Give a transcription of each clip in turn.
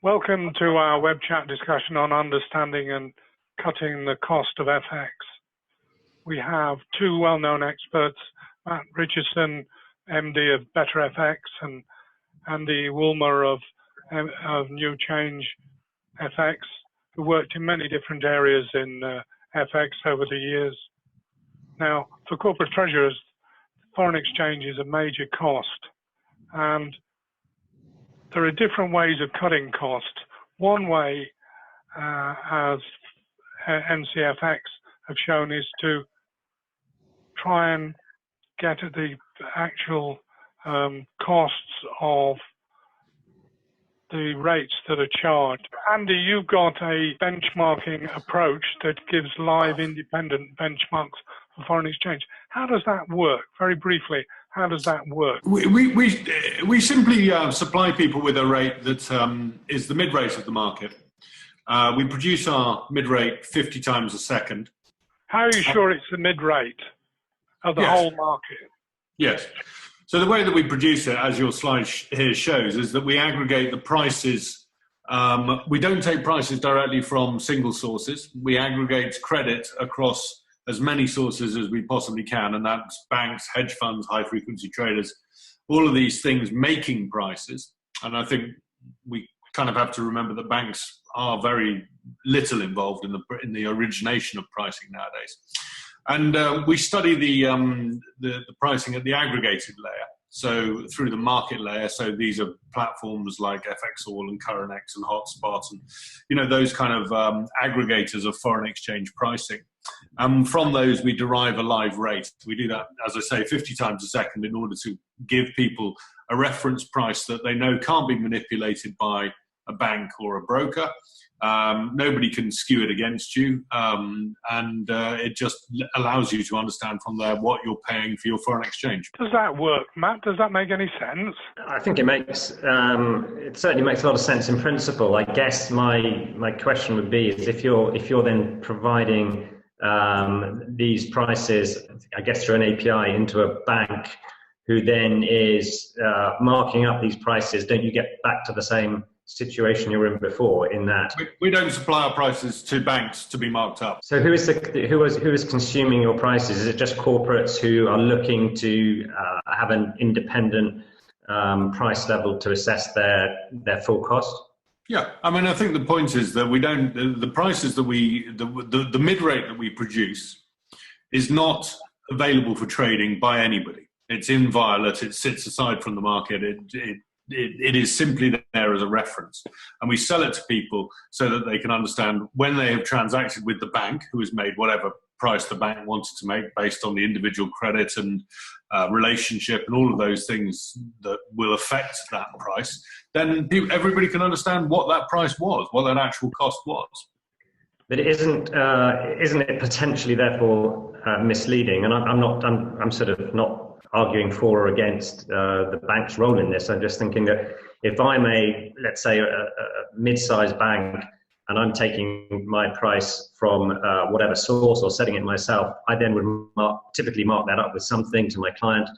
Welcome to our web chat discussion on understanding and cutting the cost of FX. We have two well-known experts, Matt Richardson, MD of BetterFX, and Andy Woolmer of New Change FX, who worked in many different areas in FX over the years. Now, for corporate treasurers, foreign exchange is a major cost, and there are different ways of cutting costs. One way, as NCFX have shown, is to try and get at the actual costs of the rates that are charged. Andy, you've got a benchmarking approach that gives live independent benchmarks for foreign exchange. How does that work? Very briefly, how does that work? We simply supply people with a rate that is the mid-rate of the market. We produce our mid-rate 50 times a second. How are you sure it's the mid-rate of the whole market? Yes. So the way that we produce it, as your slide here shows, is that we aggregate the prices. We don't take prices directly from single sources. We aggregate credit across as many sources as we possibly can, and that's banks, hedge funds, high-frequency traders, all of these things making prices. And I think we kind of have to remember that banks are very little involved in the origination of pricing nowadays. And we study the pricing at the aggregated layer, so through the market layer. So these are platforms like FXall and CurrentX and Hotspot, and those kind of aggregators of foreign exchange pricing. From those, we derive a live rate. We do that, as I say, 50 times a second in order to give people a reference price that they know can't be manipulated by a bank or a broker. Nobody can skew it against you, and it just allows you to understand from there what you're paying for your foreign exchange. Does that work, Matt? Does that make any sense? I think it certainly makes a lot of sense in principle. I guess my question would be is if you're then providing these prices, I guess through an API into a bank, who then is marking up these prices, don't you get back to the same situation you were in before? In that we don't supply our prices to banks to be marked up. So who is consuming your prices? Is it just corporates who are looking to have an independent price level to assess their full cost? Yeah, I mean, I think the point is that we don't. The prices that the mid rate that we produce is not available for trading by anybody. It's inviolate. It sits aside from the market. It is simply there as a reference, and we sell it to people so that they can understand when they have transacted with the bank, who has made whatever price the bank wanted to make based on the individual credit and relationship and all of those things that will affect that price. Then everybody can understand what that price was, what that actual cost was. But isn't it potentially therefore misleading? And I'm sort of not arguing for or against the bank's role in this. I'm just thinking that if I'm let's say a mid-sized bank and I'm taking my price from whatever source or setting it myself, I then would typically mark that up with something to my client.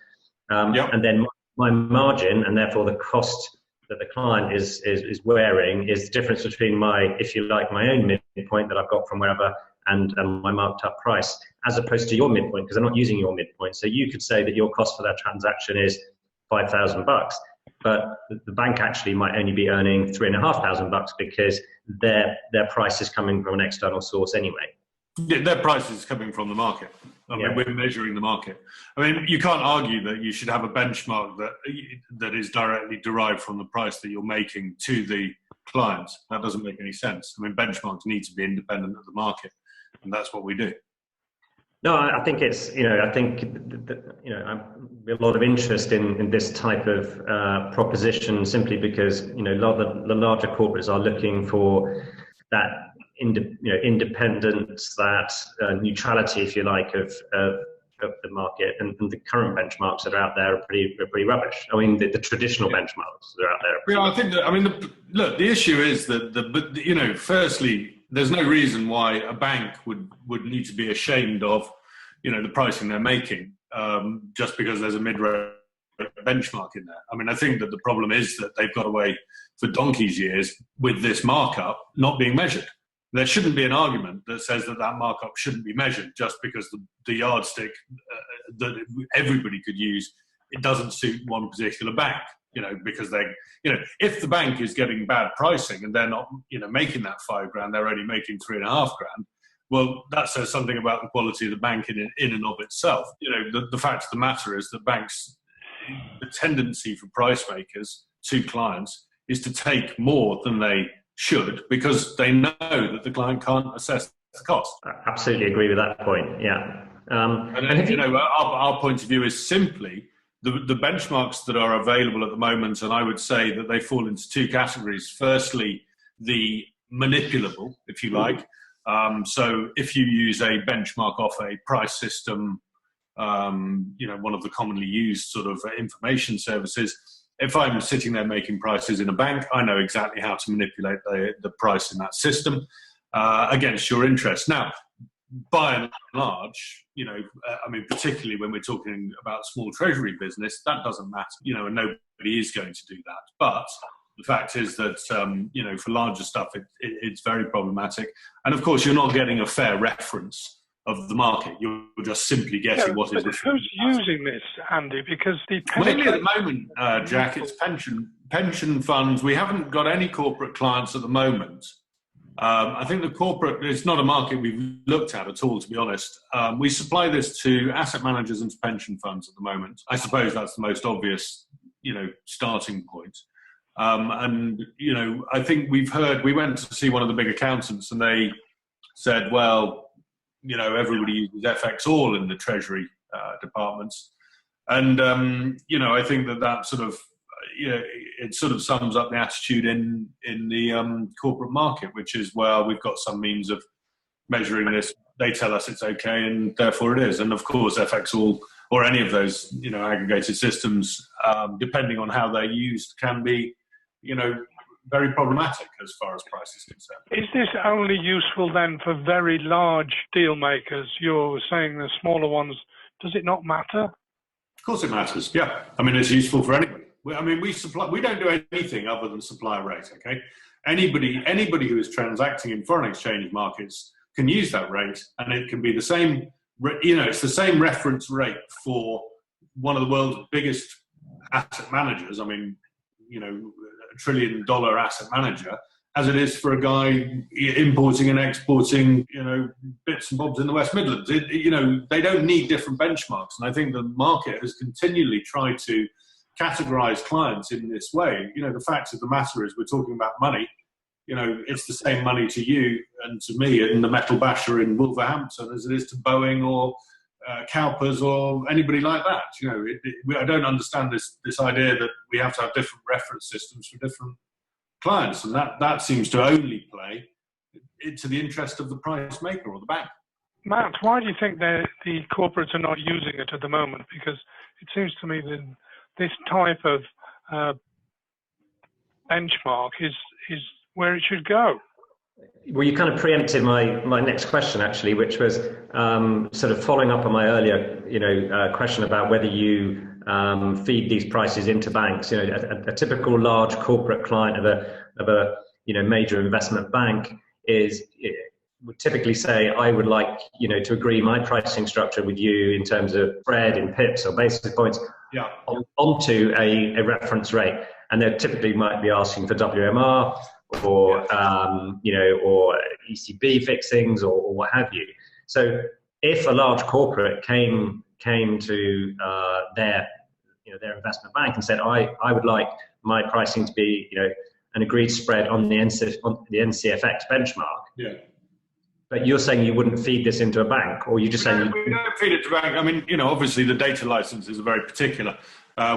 And then my margin, and therefore the cost that the client is wearing, is the difference between my, if you like, my own midpoint that I've got from wherever and my marked up price, as opposed to your midpoint, because I'm not using your midpoint. So you could say that your cost for that transaction is $5,000, but the bank actually might only be earning $3,500 because their price is coming from an external source anyway. Yeah, their price is coming from the market. I mean, we're measuring the market. I mean, you can't argue that you should have a benchmark that is directly derived from the price that you're making to the client. That doesn't make any sense. I mean, benchmarks need to be independent of the market, and that's what we do. No, I think it's, I think a lot of interest in this type of proposition, simply because, the larger corporates are looking for that independence, that neutrality, if you like, of the market, and the current benchmarks that are out there are pretty rubbish. I mean, the traditional benchmarks that are out there. I think that, the issue is that, firstly, there's no reason why a bank would need to be ashamed of, the pricing they're making, just because there's a mid-rate benchmark in there. I mean, I think that the problem is that they've got a way for donkey's years with this markup not being measured. There shouldn't be an argument that says that markup shouldn't be measured just because the yardstick that everybody could use, it doesn't suit one particular bank, because if the bank is getting bad pricing and they're not, making that $5,000, they're only making $3,500. Well, that says something about the quality of the bank in and of itself. The fact of the matter is that banks, the tendency for price makers to clients is to take more than they should because they know that the client can't assess the cost. I absolutely agree with that point. Yeah. Our point of view is simply the benchmarks that are available at the moment, and I would say that they fall into two categories. Firstly, the manipulable, if you like. So if you use a benchmark off a price system, one of the commonly used sort of information services, if I'm sitting there making prices in a bank, I know exactly how to manipulate the price in that system against your interest. Now, by and large, particularly when we're talking about small treasury business, that doesn't matter, and nobody is going to do that. But the fact is that, for larger stuff, it's very problematic. And of course, you're not getting a fair reference of the market. You're just simply guessing what is. Who's using this, Andy? Because mainly at the moment, Jack, it's pension funds. We haven't got any corporate clients at the moment. I think the corporate, it's not a market we've looked at all, to be honest. We supply this to asset managers and to pension funds at the moment. I suppose that's the most obvious, starting point. I think we went to see one of the big accountants and they said, well, everybody uses FX all in the treasury departments. And, I think that sort of, it sort of sums up the attitude in the corporate market, which is, well, we've got some means of measuring this. They tell us it's okay, and therefore it is. And of course, FX all or any of those, aggregated systems, depending on how they're used, can be, very problematic as far as price is concerned. Is this only useful then for very large deal makers? You're saying the smaller ones. Does it not matter? Of course it matters. Yeah. It's useful for anybody. We don't do anything other than supply a rate, okay? Anybody who is transacting in foreign exchange markets can use that rate, and it can be the same, it's the same reference rate for one of the world's biggest asset managers. A $1 trillion asset manager, as it is for a guy importing and exporting, bits and bobs in the West Midlands. They don't need different benchmarks. And I think the market has continually tried to categorize clients in this way. The fact of the matter is we're talking about money. It's the same money to you and to me in the metal basher in Wolverhampton as it is to Boeing or Cowpers or anybody like that. I don't understand this idea that we have to have different reference systems for different clients, and that seems to only play into the interest of the price maker or the bank. Matt, why do you think the corporates are not using it at the moment? Because it seems to me that this type of benchmark is where it should go. Well, you kind of preempted my next question, actually, which was sort of following up on my earlier, question about whether you feed these prices into banks. A typical large corporate client of a major investment bank would typically say, I would like to agree my pricing structure with you in terms of spread in pips or basis points onto a reference rate, and they typically might be asking for WMR or or ECB fixings or what have you. So if a large corporate came to their investment bank and said, I would like my pricing to be an agreed spread on the NCFX benchmark. Yeah. But you're saying you wouldn't feed this into a bank, or you just saying we don't feed it to bank. Obviously the data licenses are very particular.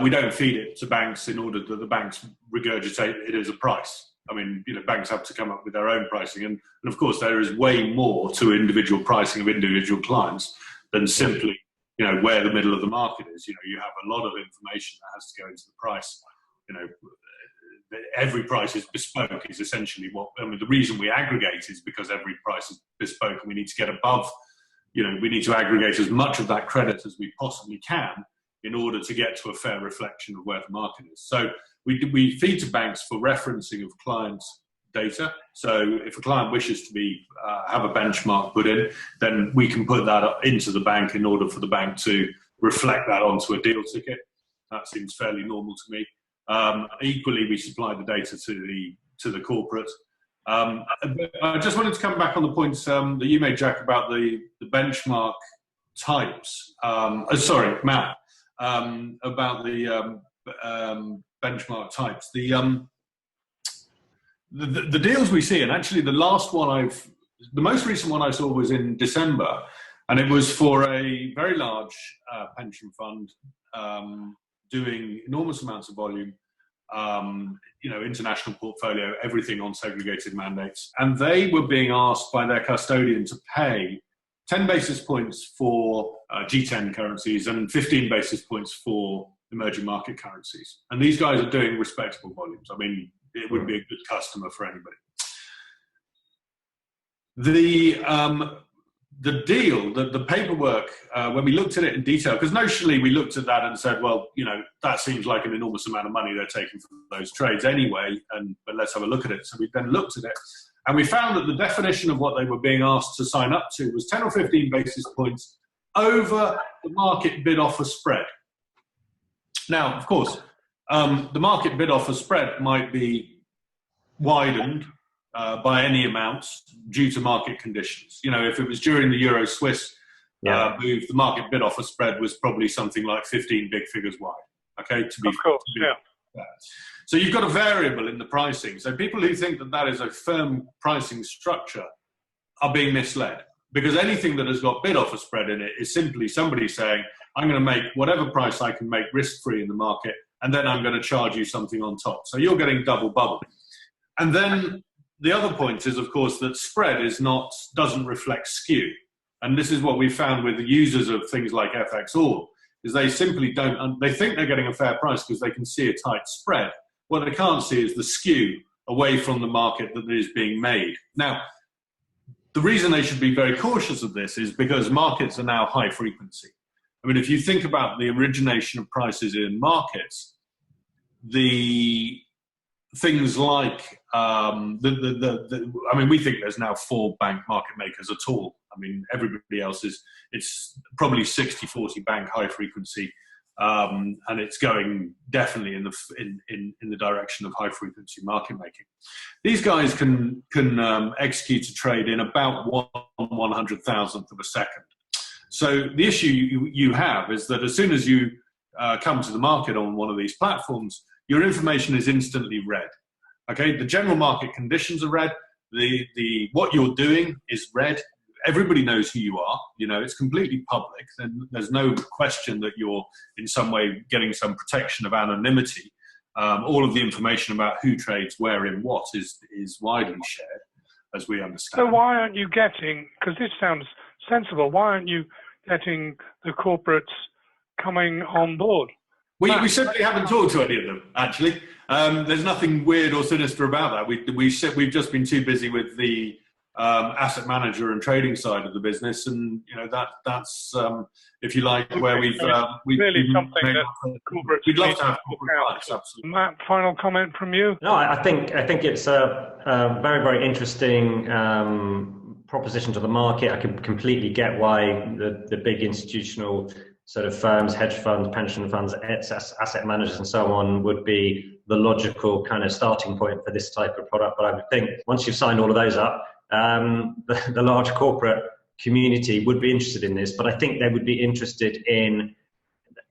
We don't feed it to banks in order that the banks regurgitate it as a price. Banks have to come up with their own pricing, and of course there is way more to individual pricing of individual clients than simply where the middle of the market is. You have a lot of information that has to go into the price. Every price is bespoke is essentially the reason we aggregate is because every price is bespoke, and we need to get above, we need to aggregate as much of that credit as we possibly can in order to get to a fair reflection of where the market is. So We feed to banks for referencing of clients' data. So if a client wishes to have a benchmark put in, then we can put that into the bank in order for the bank to reflect that onto a deal ticket. That seems fairly normal to me. Equally, we supply the data to the corporate. I just wanted to come back on the points that you made, Jack, about the benchmark types. Sorry, Matt, about the benchmark types. The deals we see, and actually the most recent one I saw was in December, and it was for a very large pension fund doing enormous amounts of volume, international portfolio, everything on segregated mandates. And they were being asked by their custodian to pay 10 basis points for G10 currencies and 15 basis points for emerging market currencies. And these guys are doing respectable volumes. I mean, it would be a good customer for anybody. The deal, the paperwork, when we looked at it in detail, because notionally we looked at that and said, well, that seems like an enormous amount of money they're taking from those trades anyway, but let's have a look at it. So we then looked at it, and we found that the definition of what they were being asked to sign up to was 10 or 15 basis points over the market bid-offer spread. Now, of course, the market bid-offer spread might be widened by any amounts due to market conditions. If it was during the Euro-Swiss move, the market bid-offer spread was probably something like 15 big figures wide. Okay, of course, yeah. So you've got a variable in the pricing. So people who think that that is a firm pricing structure are being misled, because anything that has got bid-offer spread in it is simply somebody saying, I'm going to make whatever price I can make risk-free in the market, and then I'm going to charge you something on top. So you're getting double bubble. And then the other point is, of course, that spread doesn't reflect skew. And this is what we found with the users of things like FXall, is they simply they think they're getting a fair price because they can see a tight spread. What they can't see is the skew away from the market that is being made. Now, the reason they should be very cautious of this is because markets are now high frequency. I mean, if you think about the origination of prices in markets, the things like, we think there's now 4 bank market makers at all. I mean, everybody else it's probably 60-40 bank high frequency, and it's going definitely in the direction of high frequency market making. These guys can execute a trade in about 1/100,000th of a second. So the issue you have is that as soon as you come to the market on one of these platforms, your information is instantly read. Okay, the general market conditions are read. What you're doing is read. Everybody knows who you are. It's completely public. There's no question that you're in some way getting some protection of anonymity. All of the information about who trades where in what is widely shared, as we understand. So why aren't you getting, because this sounds sensible, why aren't you getting the corporates coming on board? We simply haven't talked to any of them, actually. There's nothing weird or sinister about that. We've just been too busy with the asset manager and trading side of the business, and that's if you like, where we've really something that corporates. We'd love to have corporate clients, absolutely. Matt, final comment from you? No, I think it's a very, very interesting proposition to the market. I can completely get why the big institutional sort of firms, hedge funds, pension funds, asset managers and so on would be the logical kind of starting point for this type of product. But I would think once you've signed all of those up, the large corporate community would be interested in this. But I think they would be interested in,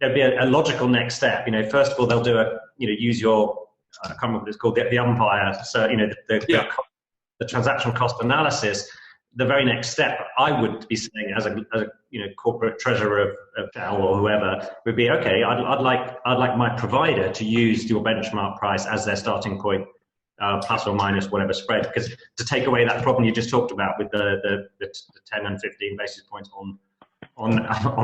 there'd be a logical next step. First of all, they'll do use your, I can't remember what it's called, the umpire. So, the transaction cost analysis. The very next step, I would be saying as a corporate treasurer of Shell or whoever, would be, okay, I'd like my provider to use your benchmark price as their starting point, plus or minus whatever spread, because to take away that problem you just talked about with the 10 and 15 basis points on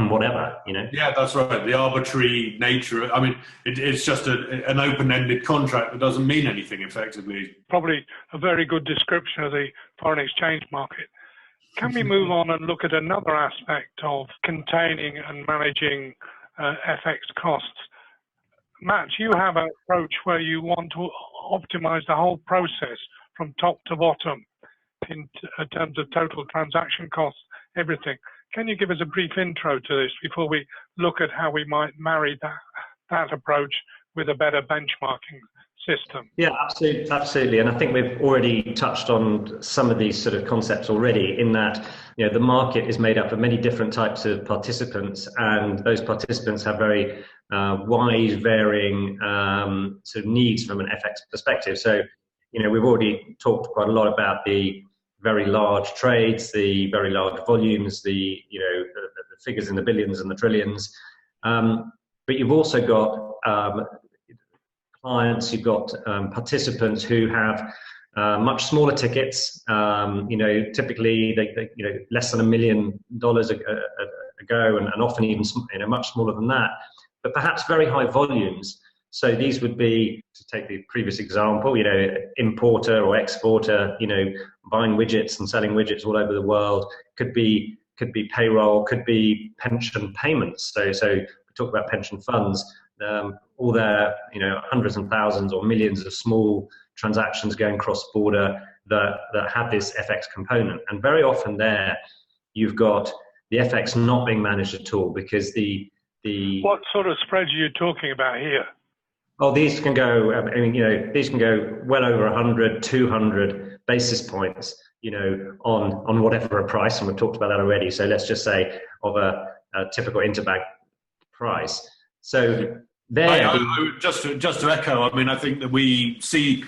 whatever, Yeah, that's right. The arbitrary nature. I mean, it's just an open-ended contract that doesn't mean anything effectively. Probably a very good description of the foreign exchange market. Can we move on and look at another aspect of containing and managing FX costs? Matt, you have an approach where you want to optimize the whole process from top to bottom in terms of total transaction costs, everything. Can you give us a brief intro to this before we look at how we might marry that approach with a better benchmarking system? Yeah, absolutely. And I think we've already touched on some of these sort of concepts already, in that, you know, the market is made up of many different types of participants, and those participants have very wide varying sort of needs from an FX perspective. So, you know, we've already talked quite a lot about the very large trades, the very large volumes, the figures in the billions and the trillions. But you've also got clients, you've got participants who have much smaller tickets. Typically they less than $1 million a go, and often even much smaller than that, but perhaps very high volumes. So these would be, to take the previous example, importer or exporter, buying widgets and selling widgets all over the world. Could be payroll, could be pension payments. So we talk about pension funds, all their hundreds and thousands or millions of small transactions going cross-border that have this FX component. And very often there, you've got the FX not being managed at all, because the What sort of spreads are you talking about here? Oh, these can go, these can go well over 100, 200 basis points, on whatever a price, and we've talked about that already. So let's just say of a typical interbank price. So there, just to echo, I think that we see,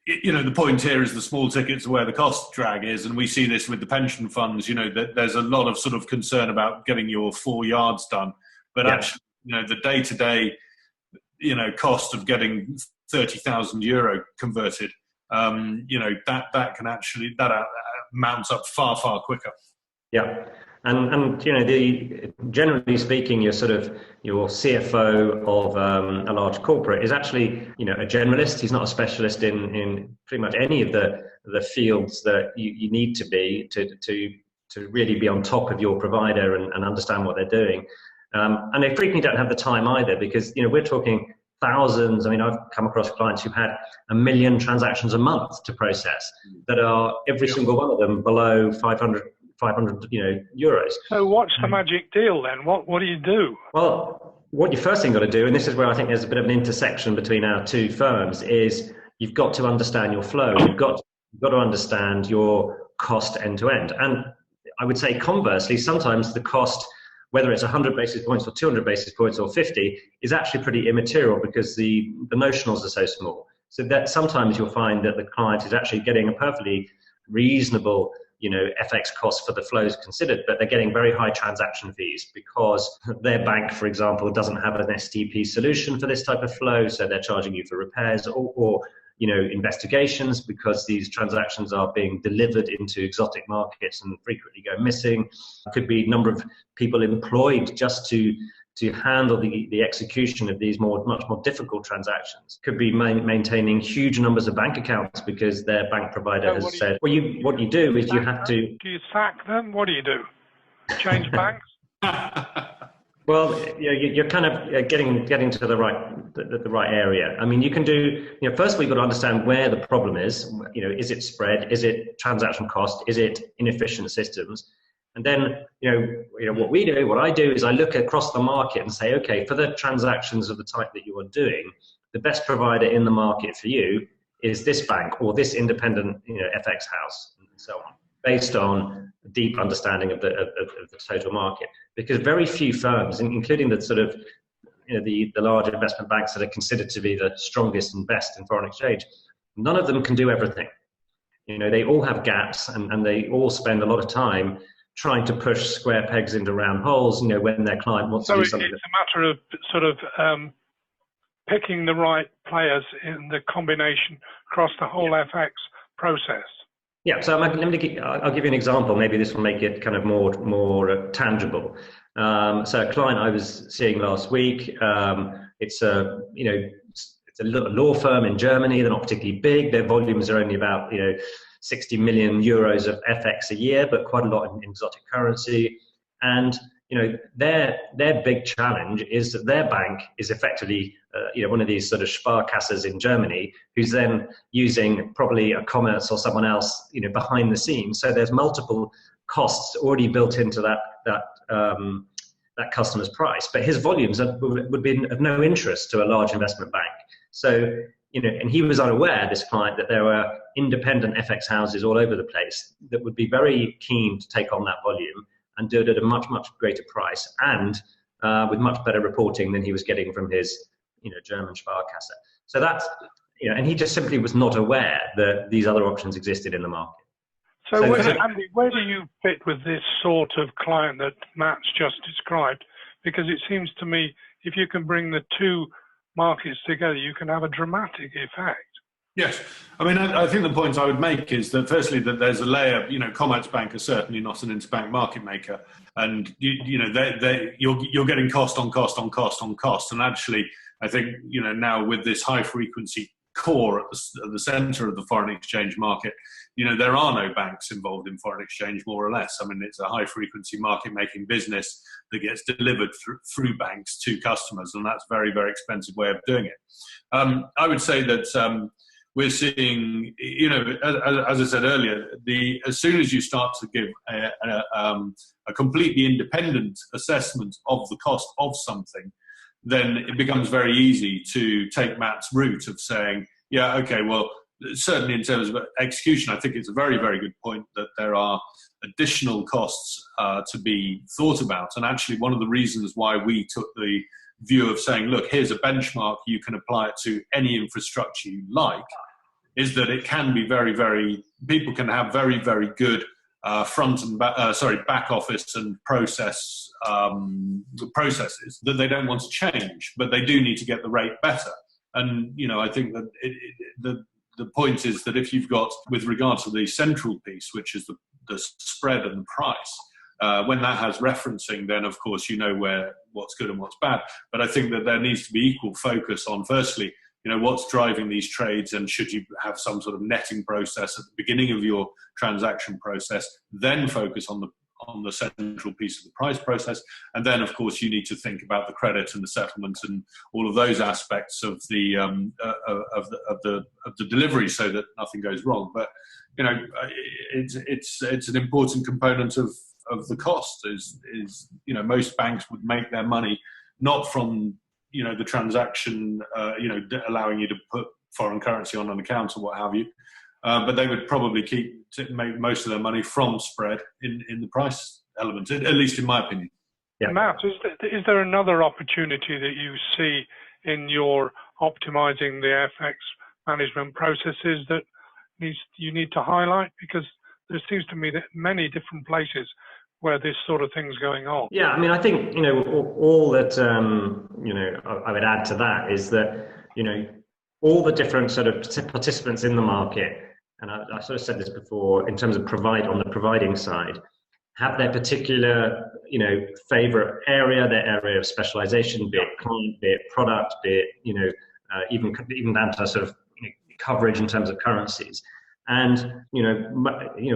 the point here is the small tickets are where the cost drag is, and we see this with the pension funds. That there's a lot of sort of concern about getting your 4 yards done, but actually, the day-to-day cost of getting 30,000 euro converted, that can actually, that mounts up far quicker. Yeah, and generally speaking, your CFO of a large corporate is actually a generalist. He's not a specialist in pretty much any of the fields that you need to be to really be on top of your provider and understand what they're doing. And they frequently don't have the time either, because we're talking thousands. I've come across clients who've had 1 million transactions a month to process that are every single one of them below 500 euros. So what's the magic deal then? What do you do? Well, what you first thing got to do, and this is where I think there's a bit of an intersection between our two firms, is you've got to understand your flow. You've got to understand your cost end to end. And I would say conversely, sometimes the cost, whether it's 100 basis points or 200 basis points or 50, is actually pretty immaterial, because the notionals are so small. So that sometimes you'll find that the client is actually getting a perfectly reasonable FX cost for the flows considered, but they're getting very high transaction fees because their bank, for example, doesn't have an STP solution for this type of flow, so they're charging you for repairs or investigations, because these transactions are being delivered into exotic markets and frequently go missing. It could be number of people employed just to handle the execution of these much more difficult transactions. Could be maintaining huge numbers of bank accounts because their bank provider has said, what you do is you have to... Do you sack them? What do you do? Change banks? Well, you're kind of getting to the right area. You can do, first we've got to understand where the problem is. Is it spread? Is it transaction cost? Is it inefficient systems? And then, what I do is I look across the market and say, okay, for the transactions of the type that you are doing, the best provider in the market for you is this bank or this independent, FX house, and so on, based on a deep understanding of the total market. Because very few firms, including the sort of, the large investment banks that are considered to be the strongest and best in foreign exchange, none of them can do everything. They all have gaps, and they all spend a lot of time trying to push square pegs into round holes, when their client wants to do something. So it's a matter of sort of picking the right players in the combination across the whole FX process. Yeah, so I'll give you an example. Maybe this will make it kind of more tangible. So a client I was seeing last week, it's a law firm in Germany. They're not particularly big. Their volumes are only about 60 million euros of FX a year, but quite a lot in exotic currency. And their big challenge is that their bank is effectively one of these sort of Sparkasses in Germany, who's then using probably a Commerce or someone else behind the scenes. So there's multiple costs already built into that customer's price, but his volumes would be of no interest to a large investment bank. So and he was unaware, this client, that there were independent FX houses all over the place that would be very keen to take on that volume and do it at a much, much greater price and with much better reporting than he was getting from his, German Sparkasse. So that's, and he just simply was not aware that these other options existed in the market. So Andy, where do you fit with this sort of client that Matt's just described? Because it seems to me, if you can bring the two markets together, you can have a dramatic effect. Yes. I mean, I think the point I would make is that firstly, that there's a layer, Commerzbank are certainly not an interbank market maker. And, you're getting cost on cost on cost on cost. And actually, I think, now with this high frequency core at the center of the foreign exchange market, there are no banks involved in foreign exchange, more or less. I mean, it's a high frequency market making business that gets delivered through banks to customers. And that's a very, very expensive way of doing it. I would say that, we're seeing, as I said earlier, as soon as you start to give a completely independent assessment of the cost of something, then it becomes very easy to take Matt's route of saying, yeah, okay, well, certainly in terms of execution, I think it's a very, very good point that there are additional costs to be thought about. And actually, one of the reasons why we took the view of saying, look, here's a benchmark, you can apply it to any infrastructure you like, is that it can be people can have very, very good back office and processes that they don't want to change, but they do need to get the rate better. And, I think that the point is that if you've got, with regard to the central piece, which is the spread and the price, when that has referencing, then of course what's good and what's bad. But I think that there needs to be equal focus on, firstly, what's driving these trades, and should you have some sort of netting process at the beginning of your transaction process, then focus on the central piece of the price process. And then, of course, you need to think about the credit and the settlement and all of those aspects of the delivery, so that nothing goes wrong. But it's an important component of the cost. Is most banks would make their money not from the transaction, allowing you to put foreign currency on an account or what have you, but they would probably make most of their money from spread in the price element, at least in my opinion. Yeah. Matt, is there another opportunity that you see in your optimizing the FX management processes that you need to highlight? Because there seems to me that many different places where this sort of thing's going on. Yeah, I mean, I think, all that, I would add to that is that, all the different sort of participants in the market, and I sort of said this before, in terms of on the providing side, have their particular, favorite area, their area of specialization, be it client, be it product, be it, even down to sort of coverage in terms of currencies. And,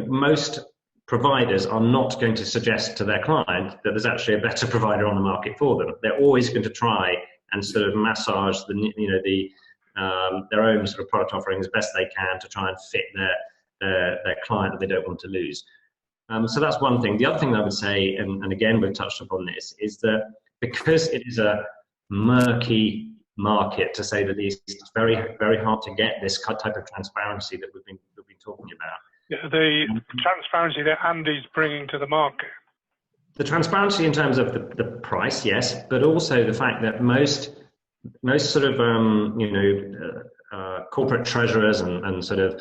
most providers are not going to suggest to their client that there's actually a better provider on the market for them. They're always going to try and sort of massage their own sort of product offering as best they can to try and fit their client that they don't want to lose. So that's one thing. The other thing I would say, and again we've touched upon this, is that because it is a murky market, to say the least, it's very, very hard to get this type of transparency that we've been talking about. Yeah, the transparency that Andy's bringing to the market. The transparency in terms of the price, yes, but also the fact that most sort of corporate treasurers and sort of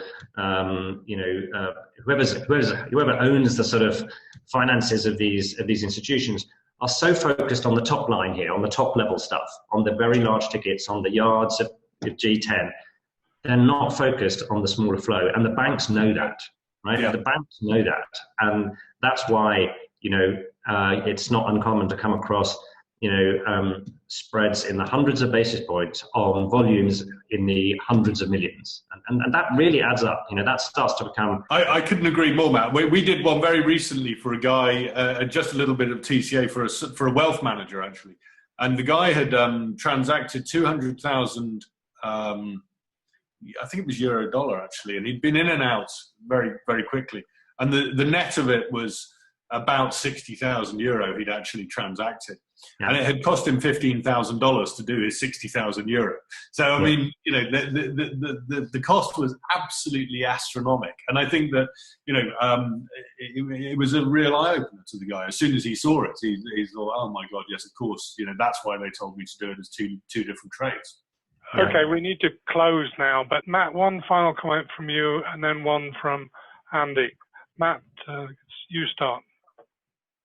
whoever owns the sort of finances of these institutions are so focused on the top line here, on the top level stuff, on the very large tickets, on the yards of G10. They're not focused on the smaller flow, and the banks know that, right? Yeah. The banks know that, and that's why it's not uncommon to come across spreads in the hundreds of basis points on volumes in the hundreds of millions. And that really adds up. That starts to become... I couldn't agree more, Matt. We did one very recently for a guy, just a little bit of TCA for a wealth manager, actually. And the guy had transacted 200,000, I think it was euro dollar, actually. And he'd been in and out very, very quickly. And the net of it was about 60,000 euro he'd actually transacted. Yeah. And it had cost him $15,000 to do his 60,000 euro. So, I mean, the cost was absolutely astronomical. And I think that, it was a real eye-opener to the guy. As soon as he saw it, he thought, oh my God, yes, of course. That's why they told me to do it as two different trades. Okay, we need to close now. But Matt, one final comment from you and then one from Andy. Matt, you start.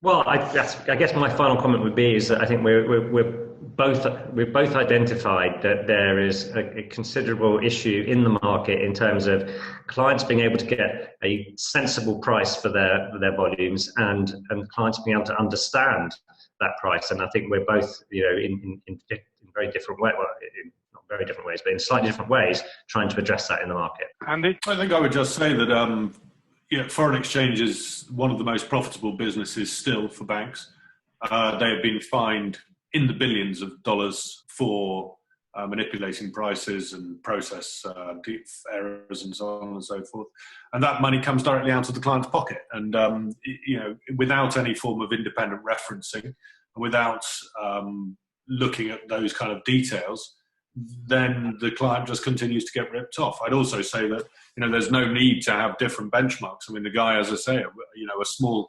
Well, I guess my final comment would be is that I think we've both identified that there is a considerable issue in the market in terms of clients being able to get a sensible price for their volumes and clients being able to understand that price. And I think we're both, in very different ways, well, not very different ways, but in slightly different ways, trying to address that in the market. Andy? I think I would just say that foreign exchange is one of the most profitable businesses still for banks. They have been fined in the billions of dollars for manipulating prices and process errors and so on and so forth. And that money comes directly out of the client's pocket. And, without any form of independent referencing, without looking at those kind of details, then the client just continues to get ripped off. I'd also say that, there's no need to have different benchmarks. I mean, the guy, as I say, a small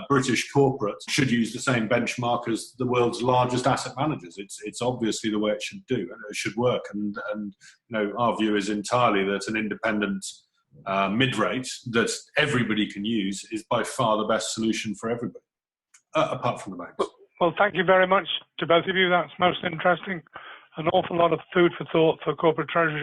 British corporate should use the same benchmark as the world's largest asset managers. It's obviously the way it should do, and it should work. And our view is entirely that an independent mid-rate that everybody can use is by far the best solution for everybody, apart from the banks. Well, thank you very much to both of you. That's most interesting. An awful lot of food for thought for corporate treasury.